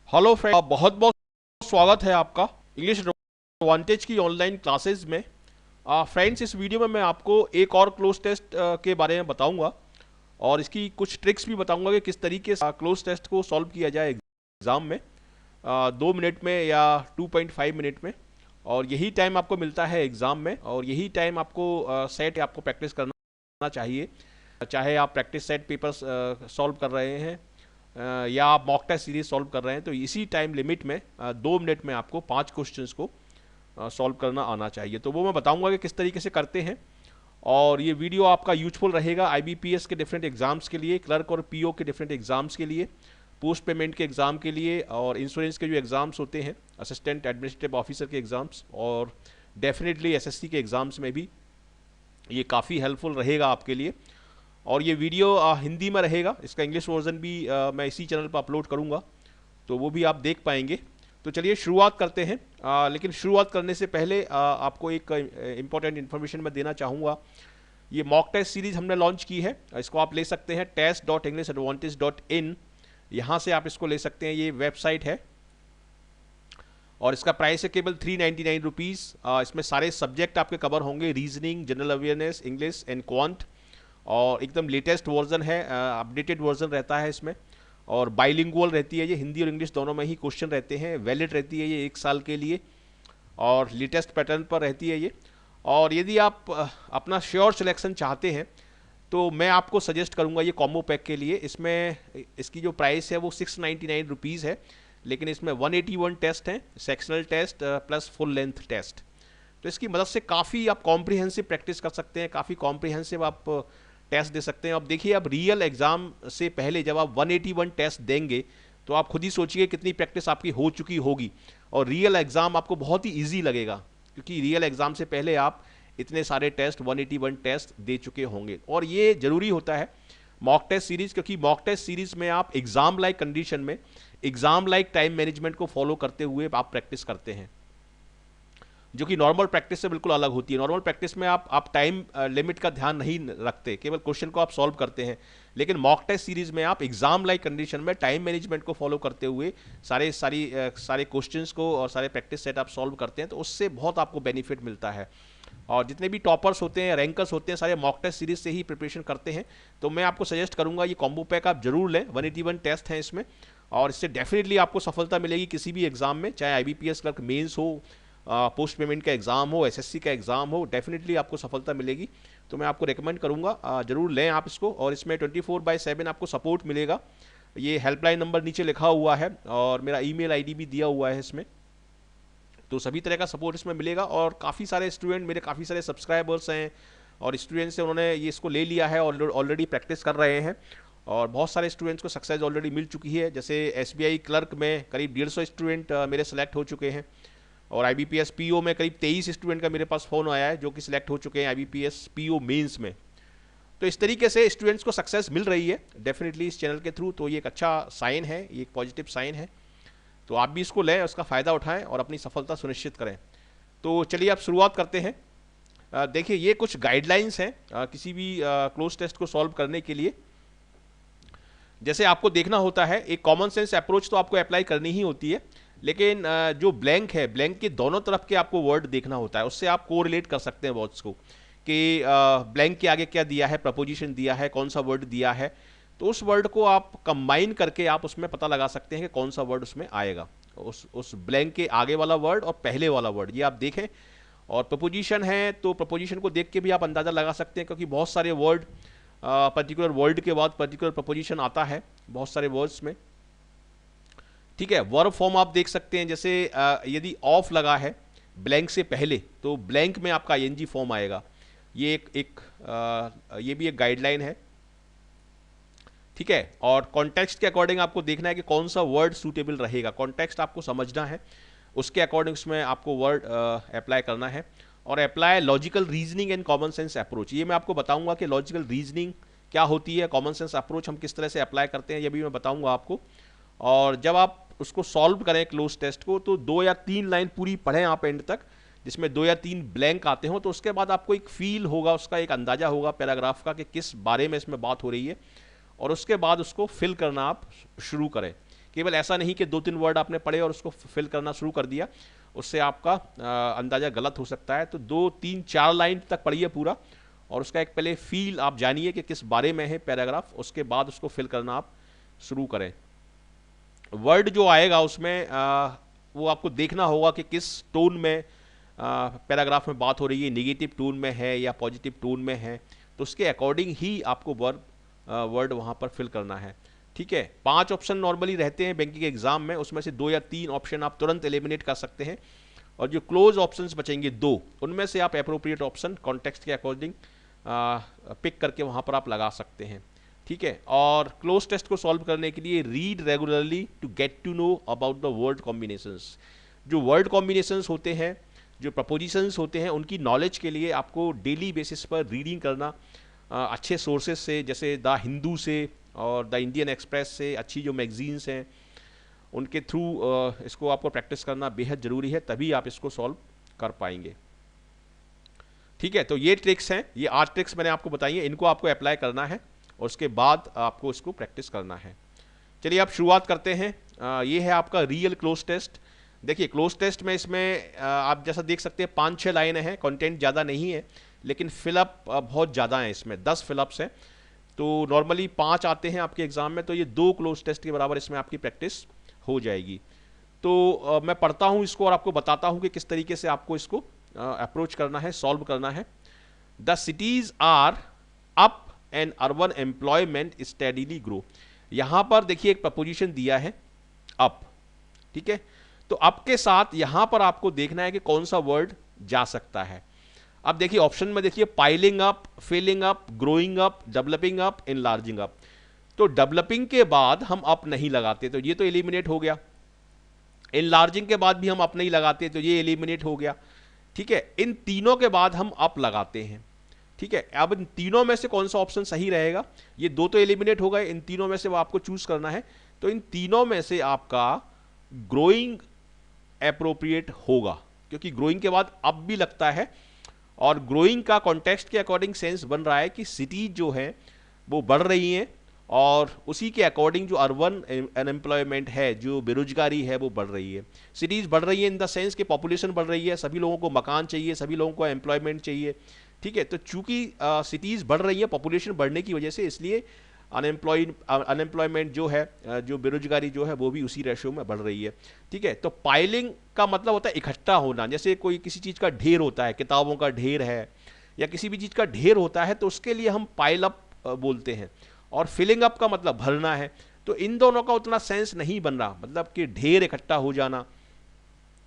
Hello friend, बहुत बहुत स्वागत है आपका इंग्लिश एडवांटेज की ऑनलाइन क्लासेस में। फ्रेंड्स, इस वीडियो में मैं आपको एक और क्लोज टेस्ट के बारे में बताऊंगा और इसकी कुछ ट्रिक्स भी बताऊंगा कि किस तरीके से क्लोज टेस्ट को सॉल्व किया जाए एग्ज़ाम में 2 मिनट में या 2.5 मिनट में। और यही टाइम आपको मिलता है एग्ज़ाम में और यही टाइम आपको सेट आपको प्रैक्टिस करना चाहिए। चाहे आप प्रैक्टिस सेट पेपर्स सॉल्व कर रहे हैं या आप मॉक टेस्ट सीरीज सॉल्व कर रहे हैं, तो इसी टाइम लिमिट में 2 मिनट में आपको 5 क्वेश्चंस को सॉल्व करना आना चाहिए। तो वो मैं बताऊंगा कि किस तरीके से करते हैं। और ये वीडियो आपका यूजफुल रहेगा आईबीपीएस के डिफरेंट एग्जाम्स के लिए, क्लर्क और पीओ के डिफरेंट एग्जाम्स के लिए, पोस्ट पेमेंट के एग्ज़ाम के लिए, और इंश्योरेंस के जो एग्ज़ाम्स होते हैं, असिस्टेंट एडमिनिस्ट्रेटिव ऑफिसर के एग्ज़ाम्स, और डेफिनेटली एसएससी के एग्ज़ाम्स में भी ये काफ़ी हेल्पफुल रहेगा आपके लिए। और ये वीडियो हिंदी में रहेगा, इसका इंग्लिश वर्जन भी मैं इसी चैनल पर अपलोड करूँगा, तो वो भी आप देख पाएंगे। तो चलिए शुरुआत करते हैं। लेकिन शुरुआत करने से पहले आपको एक इम्पॉर्टेंट इन्फॉर्मेशन मैं देना चाहूँगा। ये मॉक टेस्ट सीरीज हमने लॉन्च की है, इसको आप ले सकते हैं test.englishaadvantage.in। यहाँ से आप इसको ले सकते हैं, ये वेबसाइट है और इसका प्राइस है केवल 399 रुपीज़। इसमें सारे सब्जेक्ट आपके कवर होंगे, reasoning, general awareness, English and quant, और एकदम लेटेस्ट वर्जन है, अपडेटेड वर्जन रहता है इसमें। और बाइलिंगुअल रहती है ये, हिंदी और इंग्लिश दोनों में ही क्वेश्चन रहते हैं। वैलिड रहती है ये 1 साल के लिए और लेटेस्ट पैटर्न पर रहती है ये। और यदि आप अपना श्योर सिलेक्शन चाहते हैं तो मैं आपको सजेस्ट करूंगा ये कॉम्बो पैक के लिए। इसमें इसकी जो प्राइस है वो 699 रुपीज़ है, लेकिन इसमें 181 टेस्ट हैं, sectional test plus full length test. तो इसकी मदद से काफ़ी आप कॉम्प्रिहेंसिव प्रैक्टिस कर सकते हैं, काफ़ी कॉम्प्रिहेंसिव आप टेस्ट दे सकते हैं। अब देखिए, अब रियल एग्जाम से पहले जब आप 181 टेस्ट देंगे तो आप खुद ही सोचिए कितनी प्रैक्टिस आपकी हो चुकी होगी, और रियल एग्जाम आपको बहुत ही ईजी लगेगा क्योंकि रियल एग्जाम से पहले आप इतने सारे टेस्ट 181 टेस्ट दे चुके होंगे। और ये जरूरी होता है मॉक टेस्ट सीरीज, क्योंकि मॉक टेस्ट सीरीज में आप एग्जाम लाइक कंडीशन में एग्जाम लाइक टाइम मैनेजमेंट को फॉलो करते हुए आप प्रैक्टिस करते हैं, जो कि नॉर्मल प्रैक्टिस से बिल्कुल अलग होती है। नॉर्मल प्रैक्टिस में आप टाइम लिमिट का ध्यान नहीं रखते, केवल क्वेश्चन को आप सॉल्व करते हैं। लेकिन मॉक टेस्ट सीरीज में आप एग्जाम लाइक कंडीशन में टाइम मैनेजमेंट को फॉलो करते हुए सारे क्वेश्चंस को और सारे प्रैक्टिस सेट आप सॉल्व करते हैं, तो उससे बहुत आपको बेनिफिट मिलता है। और जितने भी टॉपर्स होते हैं, रैंकर्स होते हैं, सारे मॉक टेस्ट सीरीज से ही प्रिपरेशन करते हैं। तो मैं आपको सजेस्ट करूंगा ये कॉम्बो पैक आप जरूर लें। 181 टेस्ट हैं इसमें और इससे डेफिनेटली आपको सफलता मिलेगी किसी भी एग्जाम में, चाहे आईबीपीएस क्लर्क मेंस हो, पोस्ट पेमेंट का एग्ज़ाम हो, एसएससी का एग्ज़ाम हो, डेफिनेटली आपको सफलता मिलेगी। तो मैं आपको रेकमेंड करूंगा जरूर लें आप इसको। और इसमें 24/7 आपको सपोर्ट मिलेगा। ये हेल्पलाइन नंबर नीचे लिखा हुआ है और मेरा ईमेल आईडी भी दिया हुआ है इसमें, तो सभी तरह का सपोर्ट इसमें मिलेगा। और काफ़ी सारे स्टूडेंट, मेरे काफ़ी सारे सब्सक्राइबर्स हैं और स्टूडेंट्स हैं, उन्होंने ये इसको ले लिया है और ऑलरेडी प्रैक्टिस कर रहे हैं। और बहुत सारे स्टूडेंट्स को सक्सेस ऑलरेडी मिल चुकी है। जैसे एसबीआई क्लर्क में करीब 150 स्टूडेंट मेरे सेलेक्ट हो चुके हैं, और आईबीपीएस पीओ में करीब 23 स्टूडेंट का मेरे पास फ़ोन आया है जो कि सिलेक्ट हो चुके हैं आईबीपीएस पीओ मेंस में। तो इस तरीके से स्टूडेंट्स को सक्सेस मिल रही है डेफिनेटली इस चैनल के थ्रू, तो ये एक अच्छा साइन है, ये एक पॉजिटिव साइन है। तो आप भी इसको लें, उसका फ़ायदा उठाएं और अपनी सफलता सुनिश्चित करें। तो चलिए आप शुरुआत करते हैं। देखिए, ये कुछ गाइडलाइंस हैं किसी भी क्लोज टेस्ट को सॉल्व करने के लिए। जैसे आपको देखना होता है, एक कॉमन सेंस अप्रोच तो आपको अप्लाई करनी ही होती है, लेकिन जो ब्लैंक है, ब्लैंक के दोनों तरफ के आपको वर्ड देखना होता है, उससे आप कोरिलेट कर सकते हैं वर्ड्स को कि ब्लैंक के आगे क्या दिया है, प्रपोजिशन दिया है, कौन सा वर्ड दिया है। तो उस वर्ड को आप कंबाइन करके आप उसमें पता लगा सकते हैं कि कौन सा वर्ड उसमें आएगा, उस ब्लैंक के आगे वाला वर्ड और पहले वाला वर्ड, ये आप देखें। और प्रपोजिशन है तो प्रपोजिशन को देख के भी आप अंदाज़ा लगा सकते हैं, क्योंकि बहुत सारे वर्ड पर्टिकुलर वर्ड के बाद पर्टिकुलर प्रपोजिशन आता है बहुत सारे वर्ड्स में। ठीक है, वर्ब फॉर्म आप देख सकते हैं, जैसे यदि ऑफ लगा है ब्लैंक से पहले तो ब्लैंक में आपका आईएनजी फॉर्म आएगा। ये ये भी एक गाइडलाइन है। ठीक है, और कॉन्टेक्स्ट के अकॉर्डिंग आपको देखना है कि कौन सा वर्ड सूटेबल रहेगा, कॉन्टेक्स्ट आपको समझना है, उसके अकॉर्डिंग उसमें आपको वर्ड अप्लाई करना है। और apply logical reasoning and common sense approach, ये मैं आपको बताऊंगा कि लॉजिकल रीजनिंग क्या होती है, कॉमन सेंस अप्रोच हम किस तरह से अप्लाई करते हैं, ये भी मैं बताऊंगा आपको। और जब आप उसको सॉल्व करें क्लोज टेस्ट को, तो 2 या 3 लाइन पूरी पढ़ें आप एंड तक, जिसमें 2 या 3 ब्लैंक आते हो, तो उसके बाद आपको एक फील होगा, उसका एक अंदाजा होगा पैराग्राफ का कि किस बारे में इसमें बात हो रही है, और उसके बाद उसको फिल करना आप शुरू करें केवल ऐसा नहीं कि 2-3 वर्ड आपने पढ़े और उसको फिल करना शुरू कर दिया, उससे आपका अंदाज़ा गलत हो सकता है। तो 2-3-4 लाइन तक पढ़िए पूरा, और उसका एक पहले फील आप जानिए कि किस बारे में है पैराग्राफ, उसके बाद उसको फिल करना आप शुरू करें। वर्ड जो आएगा उसमें वो आपको देखना होगा कि किस टोन में पैराग्राफ में बात हो रही है, नेगेटिव टोन में है या पॉजिटिव टोन में है, तो उसके अकॉर्डिंग ही आपको वर्ड वहाँ पर फिल करना है। ठीक है, 5 ऑप्शन नॉर्मली रहते हैं बैंकिंग एग्जाम में, उसमें से 2 या 3 ऑप्शन आप तुरंत एलिमिनेट कर सकते हैं, और जो क्लोज ऑप्शंस बचेंगे 2, उनमें से आप अप्रोप्रिएट ऑप्शन कॉन्टेक्स्ट के अकॉर्डिंग पिक करके वहाँ पर आप लगा सकते हैं। ठीक है, और क्लोज टेस्ट को सॉल्व करने के लिए read regularly to get to know about the word combinations. जो वर्ड कॉम्बिनेशंस होते हैं, जो प्रपोजिशंस होते हैं, उनकी नॉलेज के लिए आपको डेली बेसिस पर रीडिंग करना, अच्छे सोर्सेज से जैसे द हिंदू से और द इंडियन एक्सप्रेस से, अच्छी जो मैगजीन्स हैं उनके थ्रू इसको आपको प्रैक्टिस करना बेहद ज़रूरी है, तभी आप इसको सॉल्व कर पाएंगे। ठीक है, तो ये ट्रिक्स हैं, ये 8 ट्रिक्स मैंने आपको बताई हैं, इनको आपको अप्लाई करना है और उसके बाद आपको इसको प्रैक्टिस करना है। चलिए आप शुरुआत करते हैं। ये है आपका रियल क्लोज टेस्ट। देखिए क्लोज टेस्ट में इसमें आप जैसा देख सकते हैं 5-6 लाइनें हैं, कंटेंट ज़्यादा नहीं है, लेकिन फिलअप बहुत ज़्यादा हैं, इसमें 10 फिलअप्स हैं। तो नॉर्मली 5 आते हैं आपके एग्जाम में, तो ये 2 क्लोज टेस्ट के बराबर इसमें आपकी प्रैक्टिस हो जाएगी। तो मैं पढ़ता हूँ इसको और आपको बताता हूँ कि किस तरीके से आपको इसको अप्रोच करना है, सॉल्व करना है। The cities are up and urban employment steadily grow. यहां पर देखिए एक प्रपोजिशन दिया है अप, ठीक है, तो अप के साथ यहां पर आपको देखना है कि कौन सा वर्ड जा सकता है। अब देखिए ऑप्शन में देखिए piling up, filling up, growing up, developing up, enlarging up. तो डेवलपिंग के बाद हम अप नहीं लगाते, तो ये तो एलिमिनेट हो गया। एनलार्जिंग के बाद भी हम अप नहीं लगाते, तो ये एलिमिनेट हो गया। ठीक है, इन तीनों के बाद हम अप लगाते हैं। ठीक है, अब इन तीनों में से कौन सा ऑप्शन सही रहेगा, ये 2 तो एलिमिनेट हो गए, इन तीनों में से वो आपको चूज करना है। तो इन तीनों में से आपका ग्रोइंग एप्रोप्रिएट होगा, क्योंकि ग्रोइंग के बाद अप भी लगता है, और ग्रोइंग का कॉन्टेक्स्ट के अकॉर्डिंग सेंस बन रहा है कि सिटीज जो है वो बढ़ रही हैं, और उसी के अकॉर्डिंग जो अर्बन अनएम्प्लॉयमेंट है, जो बेरोजगारी है, वो बढ़ रही है। सिटीज बढ़ रही है इन द सेंस कि पॉपुलेशन बढ़ रही है, सभी लोगों को मकान चाहिए, सभी लोगों को एम्प्लॉयमेंट चाहिए। ठीक है, तो चूंकि सिटीज बढ़ रही है पॉपुलेशन बढ़ने की वजह से, इसलिए अनएम्प्लॉयमेंट जो है, जो बेरोजगारी जो है, वो भी उसी रेशियो में बढ़ रही है। ठीक है, तो पाइलिंग का मतलब होता है इकट्ठा होना, जैसे कोई किसी चीज़ का ढेर होता है, किताबों का ढेर है या किसी भी चीज़ का ढेर होता है, तो उसके लिए हम पाइल अप बोलते हैं। और फिलिंग अप का मतलब भरना है। तो इन दोनों का उतना सेंस नहीं बन रहा, मतलब कि ढेर इकट्ठा हो जाना,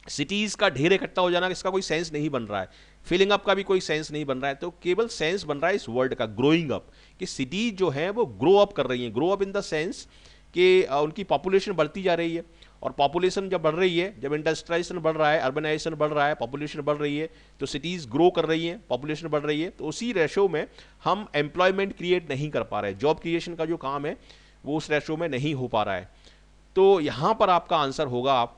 सिटीज का ढेर इकट्ठा हो जाना, इसका कोई सेंस नहीं बन रहा है। फिलिंग अप का भी कोई सेंस नहीं बन रहा है। तो केवल सेंस बन रहा है इस वर्ड का ग्रोइंग अप, कि सिटीज जो है वो ग्रो अप कर रही हैं। Grow up in the sense कि उनकी पॉपुलेशन बढ़ती जा रही है, और पॉपुलेशन जब बढ़ रही है, जब इंडस्ट्रियलाइजेशन बढ़ रहा है, अर्बनाइजेशन बढ़ रहा है, पॉपुलेशन बढ़ रही है, तो सिटीज ग्रो कर रही हैं, पॉपुलेशन बढ़ रही है, तो उसी रेशो में हम एम्प्लॉयमेंट क्रिएट नहीं कर पा रहे, जॉब क्रिएशन का जो काम है वो उस रेशो में नहीं हो पा रहा है। तो यहां पर आपका आंसर होगा आप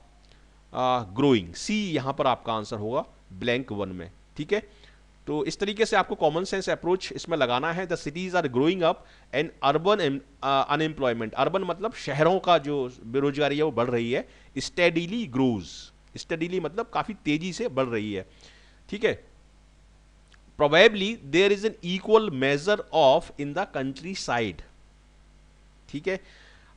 ग्रोइंग, सी यहां पर आपका आंसर होगा ब्लैंक 1 में। ठीक है, तो इस तरीके से आपको कॉमन सेंस अप्रोच इसमें लगाना है। The cities are growing up and urban unemployment, urban मतलब शहरों का जो बेरोजगारी है वो बढ़ रही है, स्टेडीली ग्रोज, स्टेडीली मतलब काफी तेजी से बढ़ रही है। ठीक है, probably there is an equal measure of in the country side. ठीक है,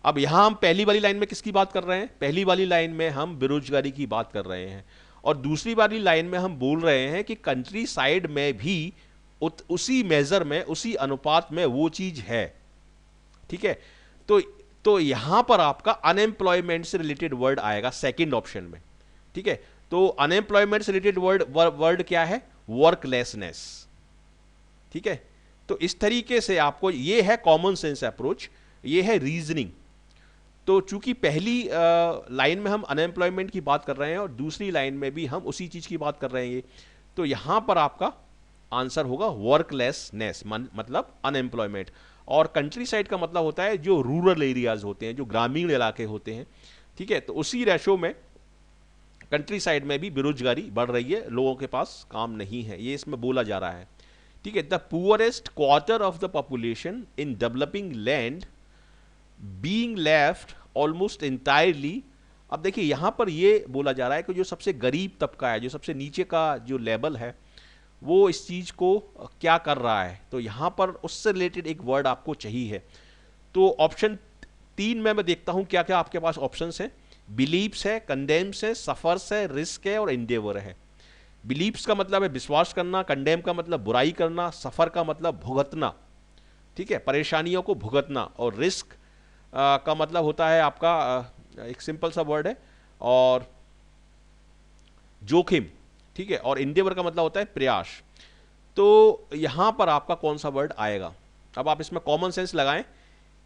अब यहां हम पहली वाली लाइन में किसकी बात कर रहे हैं, पहली वाली लाइन में हम बेरोजगारी की बात कर रहे हैं, और दूसरी वाली लाइन में हम बोल रहे हैं कि कंट्री साइड में भी उसी मेजर में, उसी अनुपात में वो चीज है। ठीक है, तो यहां पर आपका अनएम्प्लॉयमेंट से रिलेटेड वर्ड आएगा सेकंड ऑप्शन में। ठीक है, तो अनएम्प्लॉयमेंट से रिलेटेड वर्ड क्या है, वर्कलेसनेस। ठीक है, तो इस तरीके से आपको, ये है कॉमन सेंस अप्रोच, ये है रीजनिंग। तो चूंकि पहली लाइन में हम अनएम्प्लॉयमेंट की बात कर रहे हैं और दूसरी लाइन में भी हम उसी चीज की बात कर रहे हैं, तो यहां पर आपका आंसर होगा वर्कलेसनेस, मतलब अनएम्प्लॉयमेंट। और कंट्री साइड का मतलब होता है जो रूरल एरियाज होते हैं, जो ग्रामीण इलाके होते हैं। ठीक है, तो उसी रेशो में कंट्री साइड में भी बेरोजगारी बढ़ रही है, लोगों के पास काम नहीं है, ये इसमें बोला जा रहा है। ठीक है, the poorest quarter of the population in developing land being left almost entirely. अब देखिए यहां पर ये बोला जा रहा है कि जो सबसे गरीब तबका है, जो सबसे नीचे का जो लेवल है, वो इस चीज को क्या कर रहा है। तो यहां पर उससे रिलेटेड एक वर्ड आपको चाहिए है। तो ऑप्शन 3 में मैं देखता हूं क्या क्या आपके पास ऑप्शंस हैं। बिलीव्स है, कंडेम्स है, सफर्स है, रिस्क है और एंडेवर है। बिलीव्स का मतलब है विश्वास करना, कंडेम का मतलब बुराई करना, सफर का मतलब भुगतना, ठीक है, परेशानियों को भुगतना, और रिस्क का मतलब होता है आपका एक सिंपल सा वर्ड है, और जोखिम, ठीक है, और इंडेवर का मतलब होता है प्रयास। तो यहां पर आपका कौन सा वर्ड आएगा। अब आप इसमें कॉमन सेंस लगाएं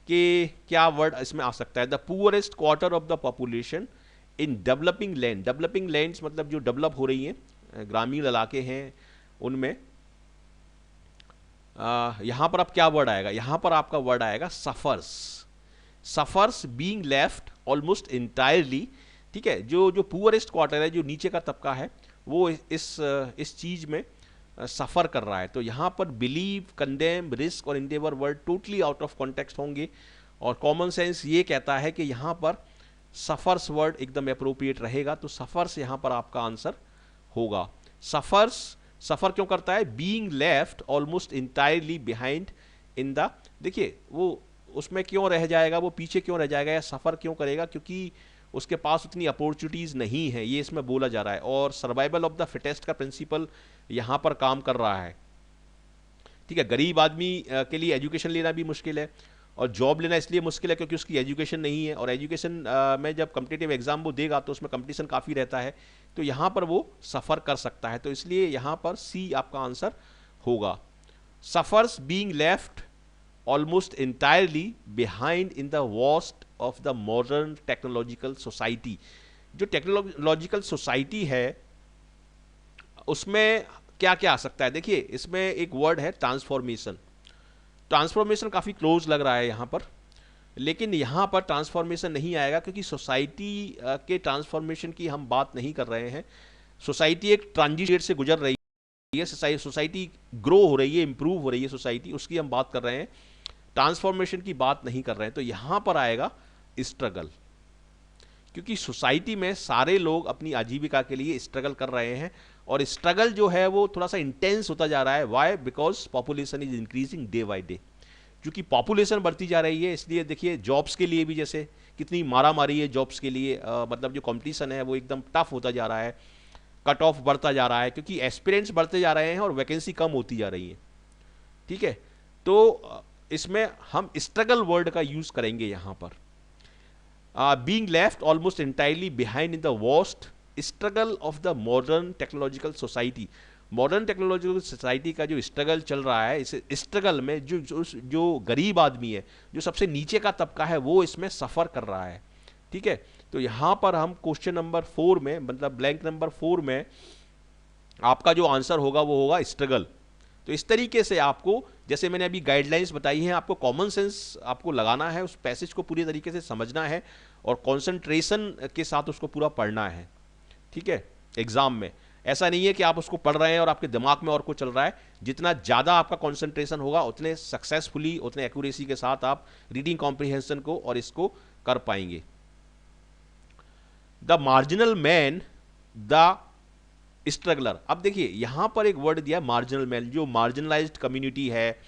कि क्या वर्ड इसमें आ सकता है। The poorest quarter of the population in developing land. Developing lands मतलब जो डेवलप हो रही हैं, ग्रामीण इलाके हैं उनमें। यहां पर अब क्या वर्ड आएगा, यहां पर आपका वर्ड आएगा suffers. Suffers being left almost entirely, ठीक है, जो जो पुअरेस्ट क्वार्टर है, जो नीचे का तबका है, वो इस चीज में सफर कर रहा है। तो यहां पर बिलीव, कंडेम, रिस्क और Endeavour word totally out of context होंगे, और कॉमन सेंस ये कहता है कि यहां पर सफर्स वर्ड एकदम अप्रोप्रिएट रहेगा। तो सफर्स यहां पर आपका आंसर होगा। सफर्स, सफर क्यों करता है, being left almost entirely behind in the, देखिए वो उसमें क्यों रह जाएगा, वो पीछे क्यों रह जाएगा या सफर क्यों करेगा, क्योंकि उसके पास उतनी अपॉर्चुनिटीज नहीं है, ये इसमें बोला जा रहा है। और सर्वाइवल ऑफ द फिटेस्ट का प्रिंसिपल यहां पर काम कर रहा है, ठीक है। गरीब आदमी के लिए एजुकेशन लेना भी मुश्किल है, और जॉब लेना इसलिए मुश्किल है क्योंकि उसकी एजुकेशन नहीं है, और एजुकेशन में जब कम्पिटिटिव एग्जाम वो देगा तो उसमें कंपटीशन काफ़ी रहता है, तो यहाँ पर वो सफ़र कर सकता है। तो इसलिए यहाँ पर सी आपका आंसर होगा। Suffers being left almost entirely behind in the vast of the modern technological society. जो टेक्नोलॉजिकल सोसाइटी है उसमें क्या क्या आ सकता है, देखिए इसमें एक वर्ड है ट्रांसफॉर्मेशन। ट्रांसफॉर्मेशन काफ़ी क्लोज लग रहा है यहाँ पर, लेकिन यहाँ पर ट्रांसफॉर्मेशन नहीं आएगा क्योंकि सोसाइटी के ट्रांसफॉर्मेशन की हम बात नहीं कर रहे हैं। सोसाइटी एक ट्रांजिशन से गुजर रही है, सोसाइटी ग्रो हो रही है, इंप्रूव हो रही है सोसाइटी, उसकी हम बात कर रहे हैं, ट्रांसफॉर्मेशन की बात नहीं कर रहे हैं। तो यहाँ पर आएगा स्ट्रगल, क्योंकि सोसाइटी में सारे लोग अपनी आजीविका के लिए स्ट्रगल कर रहे हैं, और स्ट्रगल जो है वो थोड़ा सा इंटेंस होता जा रहा है। Y, because population is increasing day by day. क्योंकि पॉपुलेशन बढ़ती जा रही है, इसलिए देखिए जॉब्स के लिए भी जैसे कितनी मारा मारी है जॉब्स के लिए, मतलब जो कंपटीशन है वो एकदम टफ होता जा रहा है, कट ऑफ बढ़ता जा रहा है, क्योंकि एस्पिरेंट्स बढ़ते जा रहे हैं और वैकेंसी कम होती जा रही है, ठीक है। तो इसमें हम स्ट्रगल वर्ड का यूज करेंगे यहाँ पर। Being left almost entirely behind in the vast struggle of the modern technological society. Modern technological society का जो स्ट्रगल चल रहा है, इस स्ट्रगल में जो गरीब आदमी है, जो सबसे नीचे का तबका है, वो इसमें सफ़र कर रहा है, ठीक है। तो यहाँ पर हम क्वेश्चन नंबर 4 में, मतलब ब्लैंक नंबर 4 में आपका जो आंसर होगा वो होगा स्ट्रगल। तो इस तरीके से आपको, जैसे मैंने अभी गाइडलाइंस बताई हैं, आपको कॉमन सेंस आपको लगाना है, उस पैसेज को पूरी तरीके से समझना है और कॉन्सेंट्रेशन के साथ उसको पूरा पढ़ना है, ठीक है। एग्जाम में ऐसा नहीं है कि आप उसको पढ़ रहे हैं और आपके दिमाग में और कुछ चल रहा है। जितना ज़्यादा आपका कॉन्सेंट्रेशन होगा उतने सक्सेसफुली, उतने एक्यूरेसी के साथ आप रीडिंग कॉम्प्रिहेंशन को और इसको कर पाएंगे। The marginal man, the struggler. अब देखिए यहां पर एक वर्ड दिया मार्जिनल मैन। जो मार्जिनलाइज्ड कम्युनिटी है,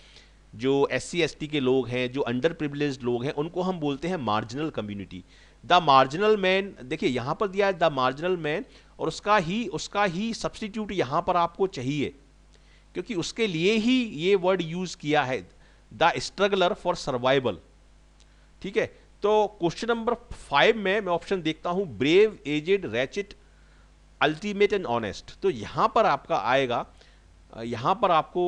जो SC ST के लोग हैं, जो अंडर प्रिविलेज्ड लोग हैं, उनको हम बोलते हैं marginal community. The marginal man, देखिए यहां पर दिया है द मार्जिनल मैन, और उसका ही सब्स्टिट्यूट यहां पर आपको चाहिए, क्योंकि उसके लिए ही ये वर्ड यूज किया है, द स्ट्रगलर फॉर सर्वाइवल, ठीक है। तो क्वेश्चन नंबर 5 में मैं ऑप्शन देखता हूं brave, aged, ratchet, ultimate and honest. तो यहां पर आपका आएगा, यहां पर आपको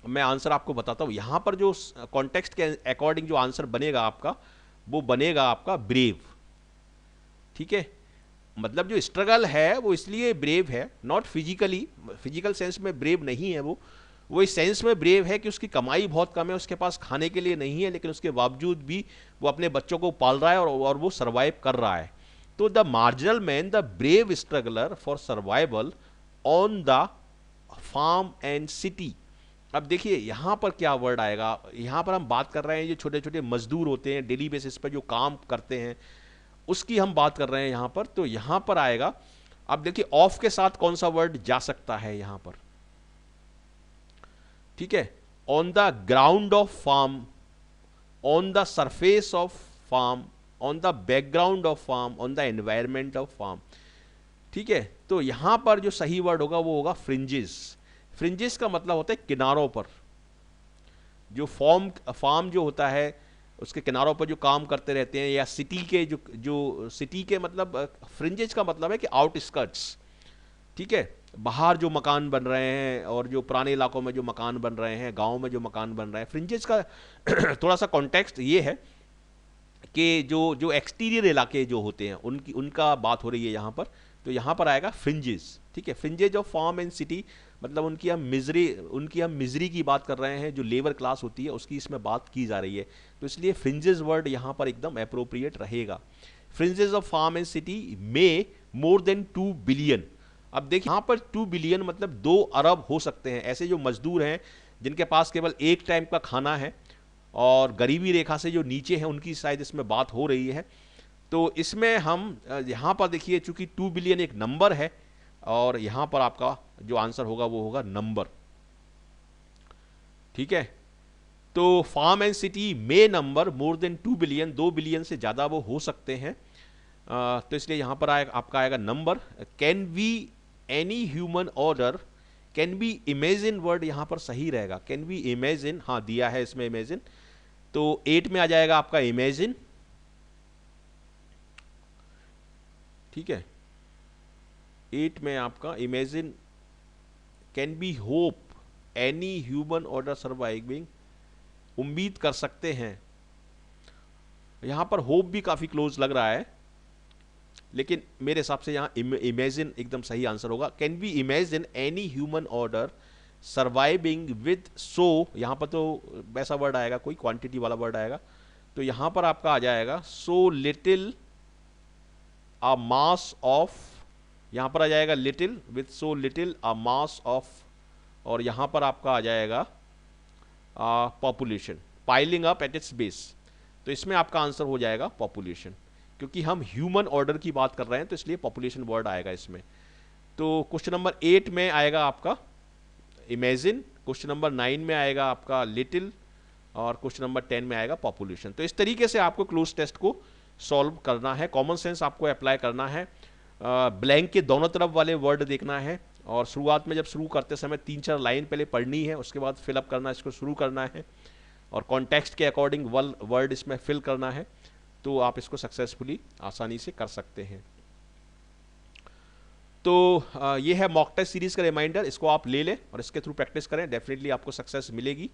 मैं आंसर आपको बताता हूं। यहां पर जो कॉन्टेक्स्ट के अकॉर्डिंग जो आंसर बनेगा आपका, वो बनेगा आपका ब्रेव, ठीक है। मतलब जो स्ट्रगल है वो इसलिए ब्रेव है, नॉट फिजिकली, फिजिकल सेंस में ब्रेव नहीं है वो इस सेंस में ब्रेव है कि उसकी कमाई बहुत कम है, उसके पास खाने के लिए नहीं है, लेकिन उसके बावजूद भी वो अपने बच्चों को पाल रहा है और वो सर्वाइव कर रहा है। तो the marginal man, the brave struggler for survival on the farm and city, अब देखिए यहाँ पर क्या वर्ड आएगा, यहाँ पर हम बात कर रहे हैं जो छोटे छोटे मजदूर होते हैं डेली बेसिस पर जो काम करते हैं, उसकी हम बात कर रहे हैं यहाँ पर। तो यहाँ पर आएगा, अब देखिए ऑफ के साथ कौन सा वर्ड जा सकता है यहाँ पर, ठीक है, on the ground of farm, on the surface of farm, on the background of farm, on the environment of farm, ठीक है। तो यहां पर जो सही वर्ड होगा वो होगा फ्रिंजेस। फ्रिंजेस का मतलब होता है किनारों पर, जो फार्म जो होता है उसके किनारों पर जो काम करते रहते हैं, या सिटी के जो सिटी के मतलब फ्रिंजेस का मतलब है कि आउटस्कर्ट्स, ठीक है, बाहर जो मकान बन रहे हैं और जो पुराने इलाकों में जो मकान बन रहे हैं, गांव में जो मकान बन रहे हैं। फ्रिंजेस का थोड़ा सा कॉन्टेक्स्ट ये है कि जो जो एक्सटीरियर इलाके जो होते हैं उनका बात हो रही है यहाँ पर। तो यहाँ पर आएगा फ्रिंजेस, ठीक है। Fringes of farm and city, मतलब उनकी हम मिजरी की बात कर रहे हैं, जो लेबर क्लास होती है उसकी इसमें बात की जा रही है। तो इसलिए फ्रिंजेस वर्ड यहाँ पर एकदम अप्रोप्रिएट रहेगा। Fringes of farm and city में मोर देन 2 बिलियन। अब देखिए यहाँ पर 2 बिलियन मतलब 2 अरब हो सकते हैं ऐसे जो मजदूर हैं जिनके पास केवल एक टाइम का खाना है और गरीबी रेखा से जो नीचे हैं, उनकी शायद इसमें बात हो रही है। तो इसमें हम यहाँ पर देखिए, चूंकि 2 बिलियन एक नंबर है और यहाँ पर आपका जो आंसर होगा वो होगा नंबर, ठीक है। तो फार्म एंड सिटी में number more than 2 billion, 2 billion से ज़्यादा वो हो सकते हैं। तो इसलिए यहाँ पर आपका आएगा number. Can be any human order, can be imagine word यहाँ पर सही रहेगा। कैन बी इमेजिन, हाँ दिया है इसमें इमेजिन, तो 8 में आ जाएगा आपका इमेजिन, ठीक है। 8 में आपका imagine, can be hope any human order surviving, उम्मीद कर सकते हैं। यहां पर होप भी काफी क्लोज लग रहा है, लेकिन मेरे हिसाब से यहां इमेजिन एकदम सही आंसर होगा। Can be imagine any human order surviving with so, यहां पर तो वैसा वर्ड आएगा, कोई क्वांटिटी वाला वर्ड आएगा। तो यहां पर आपका आ जाएगा so little a mass of, यहां पर आ जाएगा little with so little a mass of, और यहां पर आपका आ जाएगा population piling up at its base. तो इसमें आपका आंसर हो जाएगा पॉपुलेशन, क्योंकि हम ह्यूमन ऑर्डर की बात कर रहे हैं तो इसलिए पॉपुलेशन वर्ड आएगा इसमें। तो क्वेश्चन नंबर 8 में आएगा आपका इमेजिन, क्वेश्चन नंबर 9 में आएगा आपका लिटिल, और क्वेश्चन नंबर 10 में आएगा पॉपुलेशन। तो इस तरीके से आपको क्लोज टेस्ट को सॉल्व करना है, कॉमन सेंस आपको अप्लाई करना है, ब्लैंक के दोनों तरफ वाले वर्ड देखना है, और शुरुआत में जब शुरू करते समय 3-4 लाइन पहले पढ़नी है, उसके बाद फिलअप करना, इसको शुरू करना है, और कॉन्टेक्स्ट के अकॉर्डिंग वर्ड इसमें फिल करना है। तो आप इसको सक्सेसफुली आसानी से कर सकते हैं। तो ये है मॉक टेस्ट सीरीज का रिमाइंडर, इसको आप ले लें और इसके थ्रू प्रैक्टिस करें, डेफिनेटली आपको सक्सेस मिलेगी।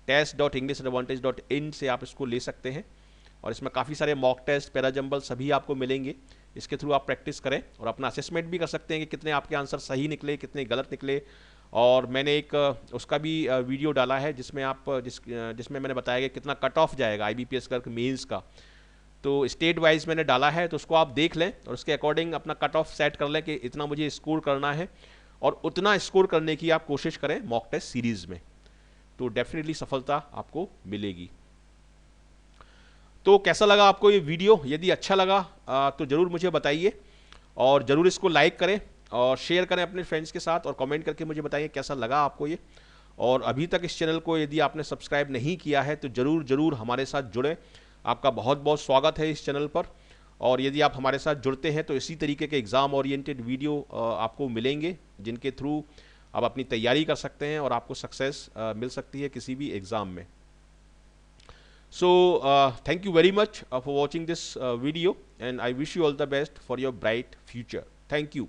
test.englishodvantage.in से आप इसको ले सकते हैं, और इसमें काफ़ी सारे मॉक टेस्ट, पैराजंबल सभी आपको मिलेंगे। इसके थ्रू आप प्रैक्टिस करें और अपना असेसमेंट भी कर सकते हैं कि कितने आपके आंसर सही निकले, कितने गलत निकले। और मैंने एक उसका भी वीडियो डाला है जिसमें मैंने बताया कि कितना कट ऑफ जाएगा IBPS क्लर्क मेंस का। तो स्टेट वाइज मैंने डाला है, तो उसको आप देख लें और उसके अकॉर्डिंग अपना कट ऑफ सेट कर लें कि इतना मुझे स्कोर करना है, और उतना स्कोर करने की आप कोशिश करें मॉक टेस्ट सीरीज में, तो डेफिनेटली सफलता आपको मिलेगी। तो कैसा लगा आपको ये वीडियो? यदि अच्छा लगा तो ज़रूर मुझे बताइए, और ज़रूर इसको लाइक करें और शेयर करें अपने फ्रेंड्स के साथ, और कमेंट करके मुझे बताइए कैसा लगा आपको ये। और अभी तक इस चैनल को यदि आपने सब्सक्राइब नहीं किया है तो ज़रूर हमारे साथ जुड़ें। आपका बहुत बहुत स्वागत है इस चैनल पर, और यदि आप हमारे साथ जुड़ते हैं तो इसी तरीके के एग्ज़ाम ओरिएंटेड वीडियो आपको मिलेंगे, जिनके थ्रू आप अपनी तैयारी कर सकते हैं और आपको सक्सेस मिल सकती है किसी भी एग्ज़ाम में। So thank you very much for watching this video, and I wish you all the best for your bright future. Thank you.